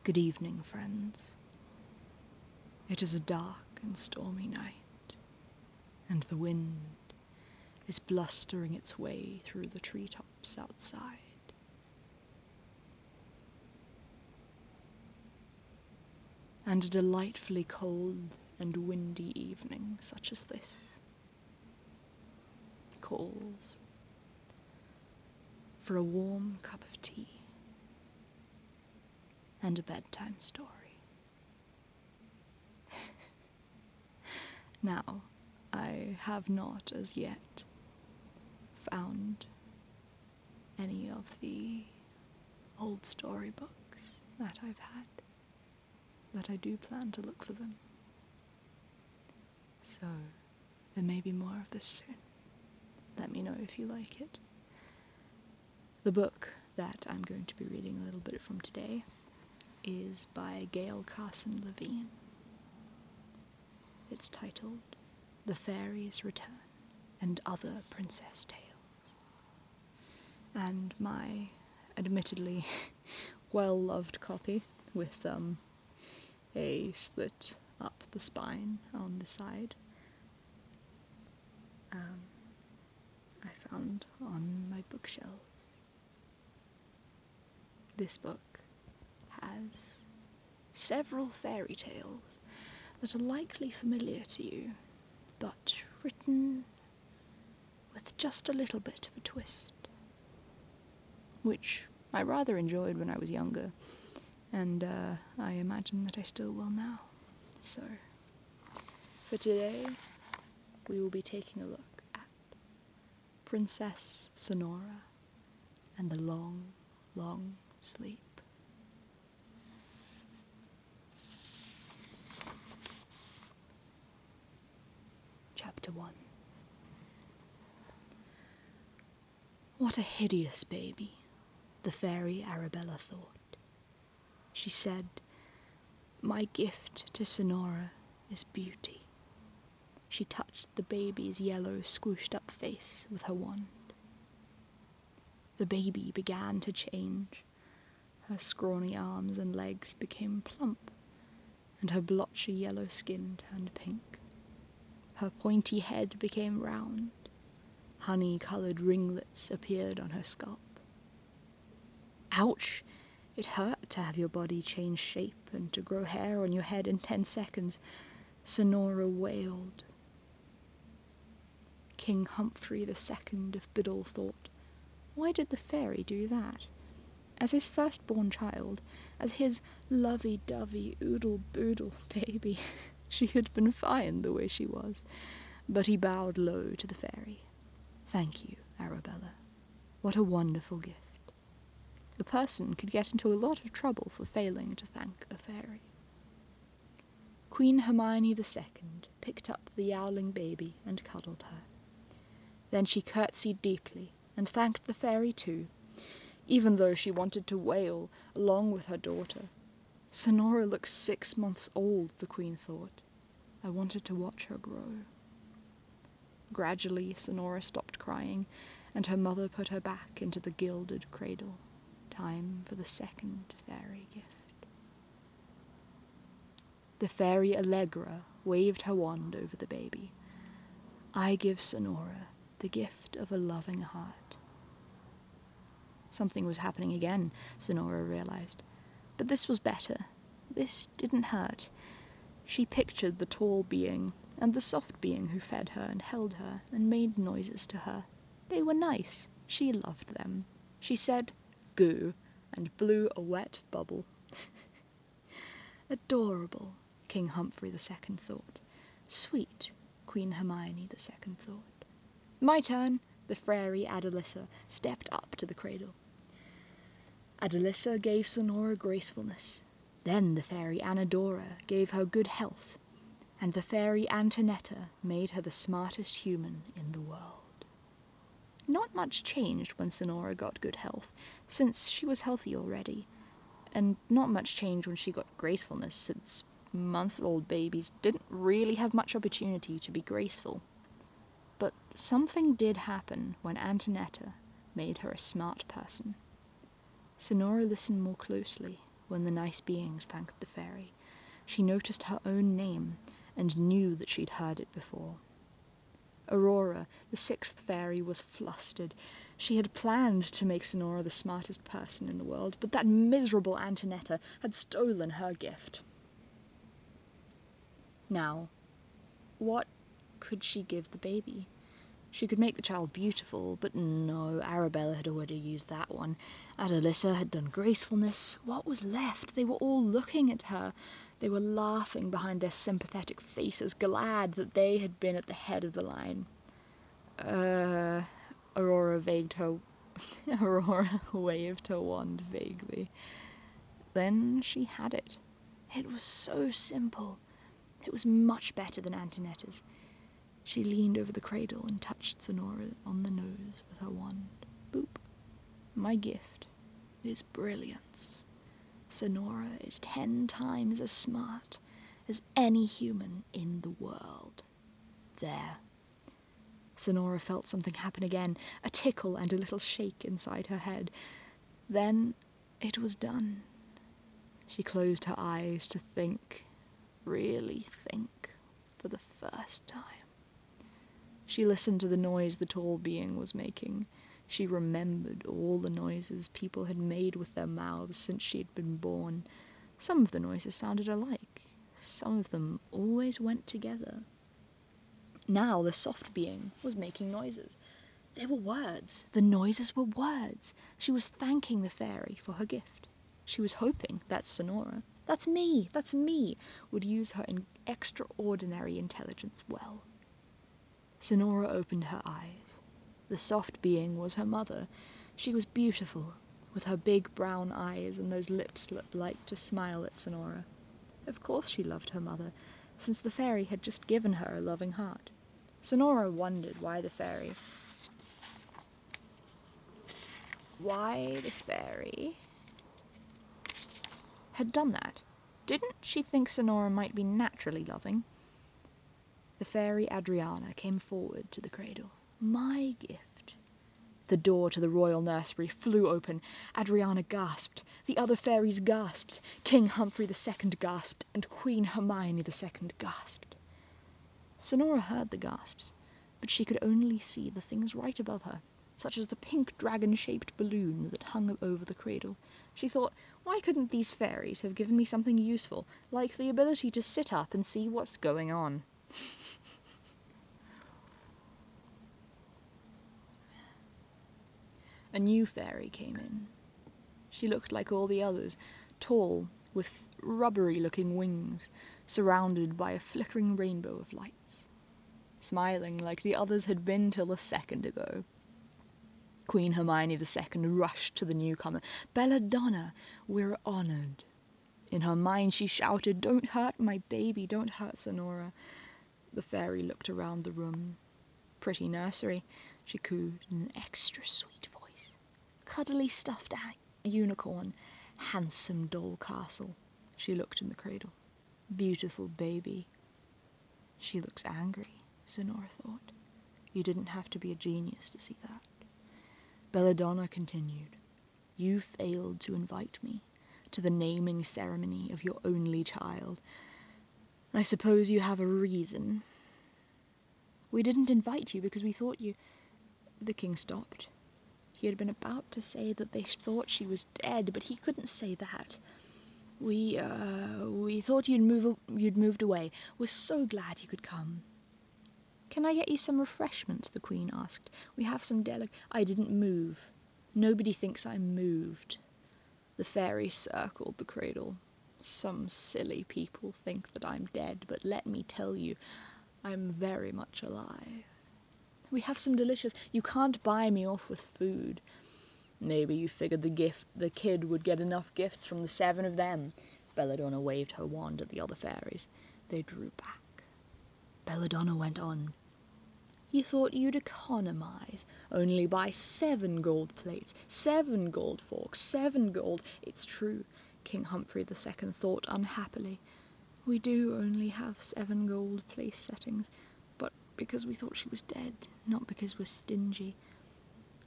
Good evening, friends. It is a dark and stormy night, and the wind is blustering its way through the treetops outside. And a delightfully cold and windy evening such as this calls for a warm cup of tea and a bedtime story. Now, I have not as yet found any of the old storybooks that I've had, but I do plan to look for them. So, there may be more of this soon. Let me know if you like it. The book that I'm going to be reading a little bit from today is by Gail Carson Levine. It's titled The Fairy's Return and Other Princess Tales. And my admittedly well-loved copy with a split up the spine on the side I found on my bookshelves. This book has several fairy tales that are likely familiar to you, but written with just a little bit of a twist, which I rather enjoyed when I was younger, and I imagine that I still will now. So, for today, we will be taking a look at Princess Sonora and the Long, Long Sleep. Chapter 1. What a hideous baby, the fairy Arabella thought. She said, "My gift to Sonora is beauty." She touched the baby's yellow, squooshed-up face with her wand. The baby began to change. Her scrawny arms and legs became plump, and her blotchy yellow skin turned pink. Her pointy head became round. Honey-coloured ringlets appeared on her scalp. Ouch! It hurt to have your body change shape and to grow hair on your head in 10 seconds, Sonora wailed. King Humphrey II of Biddle thought, why did the fairy do that? As his firstborn child, as his lovey-dovey, oodle-boodle baby, she had been fine the way she was. But he bowed low to the fairy. Thank you, Arabella. What a wonderful gift. A person could get into a lot of trouble for failing to thank a fairy. Queen Hermione II picked up the yowling baby and cuddled her. Then she curtsied deeply and thanked the fairy too, even though she wanted to wail along with her daughter. Sonora looks 6 months old, the queen thought. I wanted to watch her grow. Gradually, Sonora stopped crying, and her mother put her back into the gilded cradle. Time for the second fairy gift. The fairy Allegra waved her wand over the baby. I give Sonora the gift of a loving heart. Something was happening again, Sonora realized. But this was better. This didn't hurt. She pictured the tall being and the soft being who fed her and held her and made noises to her. They were nice. She loved them. She said, "Goo," and blew a wet bubble. Adorable, King Humphrey II thought. Sweet, Queen Hermione II thought. My turn, the fairy Adalissa stepped up to the cradle. Adalissa gave Sonora gracefulness. Then the fairy Anadora gave her good health, and the fairy Antonetta made her the smartest human in the world. Not much changed when Sonora got good health, since she was healthy already, and not much changed when she got gracefulness, since month-old babies didn't really have much opportunity to be graceful. But something did happen when Antonetta made her a smart person. Sonora listened more closely when the nice beings thanked the fairy. She noticed her own name and knew that she'd heard it before. Aurora, the sixth fairy, was flustered. She had planned to make Sonora the smartest person in the world, but that miserable Antonetta had stolen her gift. Now, what could she give the baby? She could make the child beautiful, but no, Arabella had already used that one. Adalissa had done gracefulness. What was left? They were all looking at her. They were laughing behind their sympathetic faces, glad that they had been at the head of the line. Aurora waved her wand vaguely. Then she had it. It was so simple. It was much better than Antonetta's. She leaned over the cradle and touched Sonora on the nose with her wand. Boop. My gift is brilliance. Sonora is 10 times as smart as any human in the world. There. Sonora felt something happen again, a tickle and a little shake inside her head. Then it was done. She closed her eyes to think, really think, for the first time. She listened to the noise the tall being was making. She remembered all the noises people had made with their mouths since she had been born. Some of the noises sounded alike. Some of them always went together. Now the soft being was making noises. They were words. The noises were words. She was thanking the fairy for her gift. She was hoping that Sonora, that's me, would use her extraordinary intelligence well. Sonora opened her eyes. The soft being was her mother. She was beautiful, with her big brown eyes and those lips that liked to smile at Sonora. Of course she loved her mother, since the fairy had just given her a loving heart. Sonora wondered why the fairy had done that. Didn't she think Sonora might be naturally loving? The fairy Adriana came forward to the cradle. My gift. The door to the royal nursery flew open. Adriana gasped. The other fairies gasped. King Humphrey II gasped, and Queen Hermione II gasped. Sonora heard the gasps, but she could only see the things right above her, such as the pink dragon-shaped balloon that hung over the cradle. She thought, why couldn't these fairies have given me something useful, like the ability to sit up and see what's going on? A new fairy came in. She looked like all the others, tall, with rubbery-looking wings, surrounded by a flickering rainbow of lights, smiling like the others had been till a second ago. Queen Hermione II rushed to the newcomer. Belladonna, we're honored. In her mind she shouted, don't hurt my baby, don't hurt Sonora. The fairy looked around the room. Pretty nursery, she cooed in an extra sweet voice. Cuddly stuffed unicorn, handsome doll castle. She looked in the cradle. Beautiful baby. She looks angry, Sonora thought. You didn't have to be a genius to see that. Belladonna continued. You failed to invite me to the naming ceremony of your only child. I suppose you have a reason. We didn't invite you because we thought you... The king stopped. He had been about to say that they thought she was dead, but he couldn't say that. We thought you'd moved away. We're so glad you could come. Can I get you some refreshment? The queen asked. We have some I didn't move. Nobody thinks I moved. The fairy circled the cradle. Some silly people think that I'm dead, but let me tell you, I'm very much alive. We have some delicious... You can't buy me off with food. Maybe you figured the kid would get enough gifts from the 7 of them. Belladonna waved her wand at the other fairies. They drew back. Belladonna went on. You thought you'd economize, only buy 7 gold plates, 7 gold forks, 7 gold... It's true, King Humphrey II thought unhappily. We do only have 7 gold place settings, but because we thought she was dead, not because we're stingy.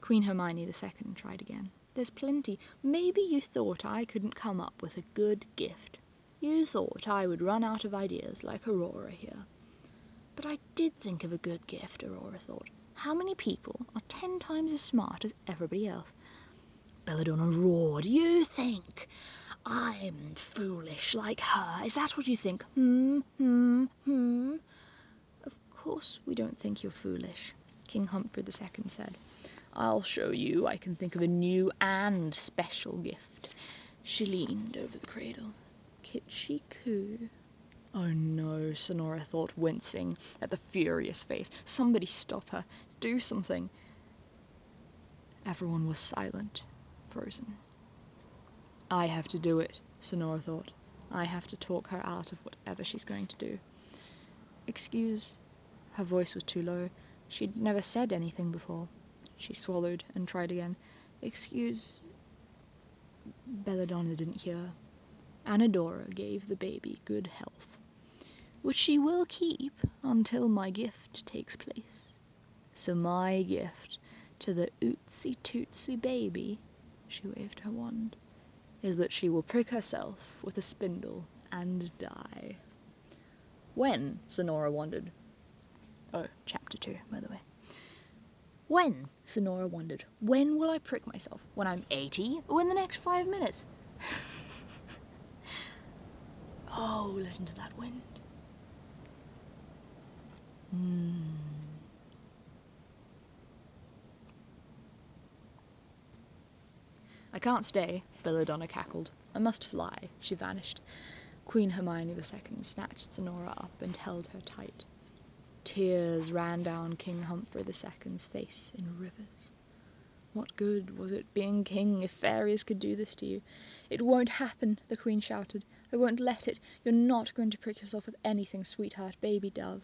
Queen Hermione II tried again. There's plenty. Maybe you thought I couldn't come up with a good gift. You thought I would run out of ideas like Aurora here. But I did think of a good gift, Aurora thought. How many people are 10 times as smart as everybody else? Belladonna roared. You think I'm foolish like her? Is that what you think? Of course we don't think you're foolish, King Humphrey II said. I'll show you I can think of a new and special gift. She leaned over the cradle. Kitschy-coo. Oh no, Sonora thought, wincing at the furious face. Somebody stop her. Do something. Everyone was silent, frozen. I have to do it, Sonora thought. I have to talk her out of whatever she's going to do. Excuse. Her voice was too low. She'd never said anything before. She swallowed and tried again. Excuse. Belladonna didn't hear. Anadora gave the baby good health, which she will keep until my gift takes place. So my gift to the ootsy-tootsy baby, she waved her wand, is that she will prick herself with a spindle and die. When? Sonora wondered. Oh, chapter 2, by the way. When? Sonora wondered. When will I prick myself? When I'm 80 or in the next 5 minutes? Oh, listen to that wind. I can't stay, Belladonna cackled. I must fly. She vanished. Queen Hermione II snatched Sonora up and held her tight. Tears ran down King Humphrey II's face in rivers. What good was it being king if fairies could do this to you? It won't happen, the Queen shouted. I won't let it. You're not going to prick yourself with anything, sweetheart, baby dove.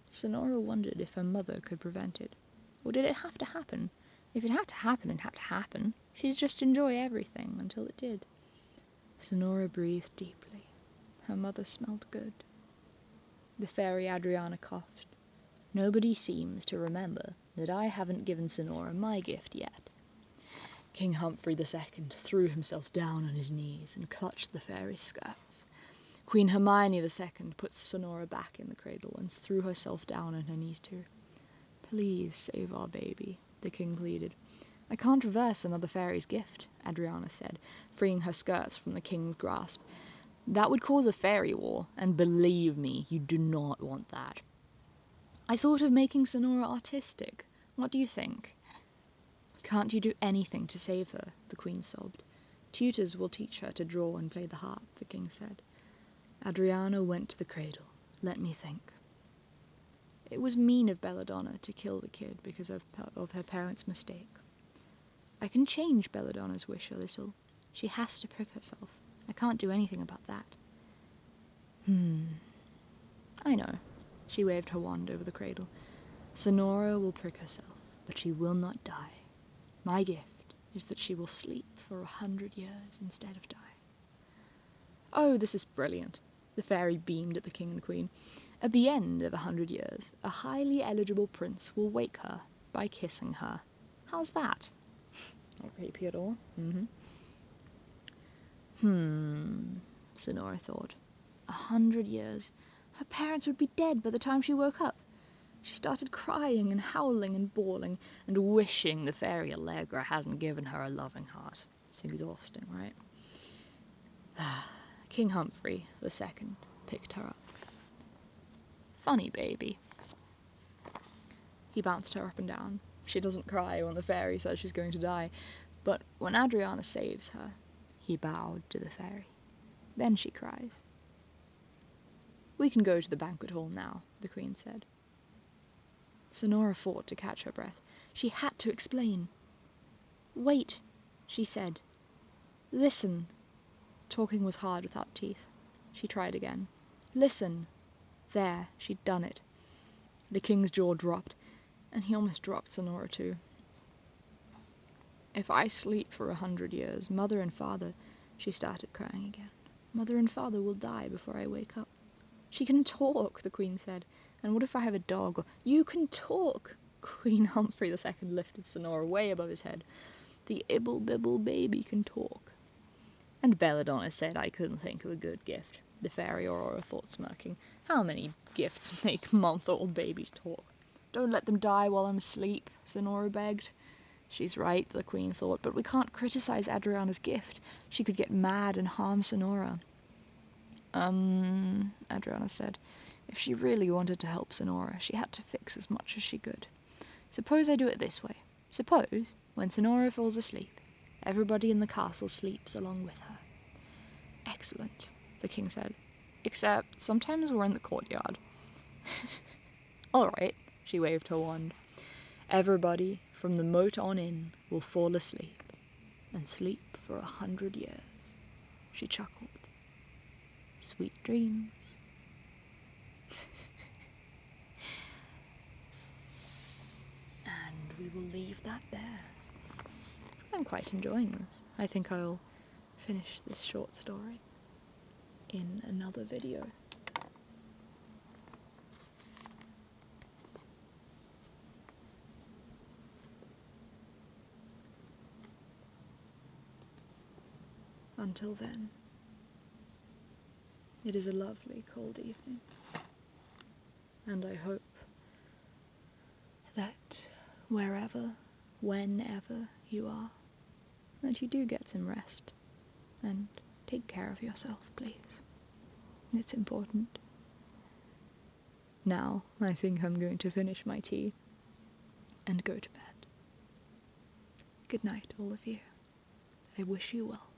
Sonora wondered if her mother could prevent it. Or did it have to happen? If it had to happen, it had to happen. She'd just enjoy everything until it did. Sonora breathed deeply. Her mother smelled good. The fairy Adriana coughed. Nobody seems to remember that I haven't given Sonora my gift yet. King Humphrey II threw himself down on his knees and clutched the fairy's skirts. Queen Hermione II put Sonora back in the cradle and threw herself down on her knees too. Please save our baby, the king pleaded. I can't reverse another fairy's gift, Adriana said, freeing her skirts from the king's grasp. That would cause a fairy war, and believe me, you do not want that. I thought of making Sonora artistic. What do you think? Can't you do anything to save her? The queen sobbed. Tutors will teach her to draw and play the harp, the king said. Adriana went to the cradle. Let me think. It was mean of Belladonna to kill the kid because of her parents' mistake. I can change Belladonna's wish a little. She has to prick herself. I can't do anything about that. I know. She waved her wand over the cradle. Sonora will prick herself, but she will not die. My gift is that she will sleep for 100 years instead of die. Oh, this is brilliant. The fairy beamed at the king and queen. At the end of 100 years, a highly eligible prince will wake her by kissing her. How's that? Not creepy at all. Sonora thought. 100 years. Her parents would be dead by the time she woke up. She started crying and howling and bawling and wishing the fairy Allegra hadn't given her a loving heart. It's exhausting, right? King Humphrey II picked her up. Funny baby. He bounced her up and down. She doesn't cry when the fairy says she's going to die, but when Adriana saves her, he bowed to the fairy. Then she cries. We can go to the banquet hall now, the queen said. Sonora fought to catch her breath. She had to explain. Wait, she said. Listen. Talking was hard without teeth. She tried again. Listen. There, she'd done it. The king's jaw dropped, and he almost dropped Sonora too. If I sleep for 100 years, Mother and Father, she started crying again. Mother and Father will die before I wake up. She can talk, the queen said. And what if I have a dog? You can talk. Queen Humphrey II lifted Sonora way above his head. The Ibble-Bibble baby can talk." And Belladonna said I couldn't think of a good gift. The fairy Aurora thought, smirking. "How many gifts make month-old babies talk?" "Don't let them die while I'm asleep," Sonora begged. She's right, the Queen thought, but we can't criticize Adriana's gift. She could get mad and harm Sonora. Adriana said. If she really wanted to help Sonora, she had to fix as much as she could. Suppose I do it this way. Suppose, when Sonora falls asleep, everybody in the castle sleeps along with her. Excellent, the king said. Except sometimes we're in the courtyard. All right, she waved her wand. Everybody, from the moat on in, will fall asleep, and sleep for 100 years. She chuckled. Sweet dreams. And we will leave that there. I'm quite enjoying this. I think I'll finish this short story in another video. Until then, it is a lovely cold evening, and I hope that wherever, whenever you are, that you do get some rest, and take care of yourself, please. It's important. Now, I think I'm going to finish my tea and go to bed. Good night, all of you. I wish you well.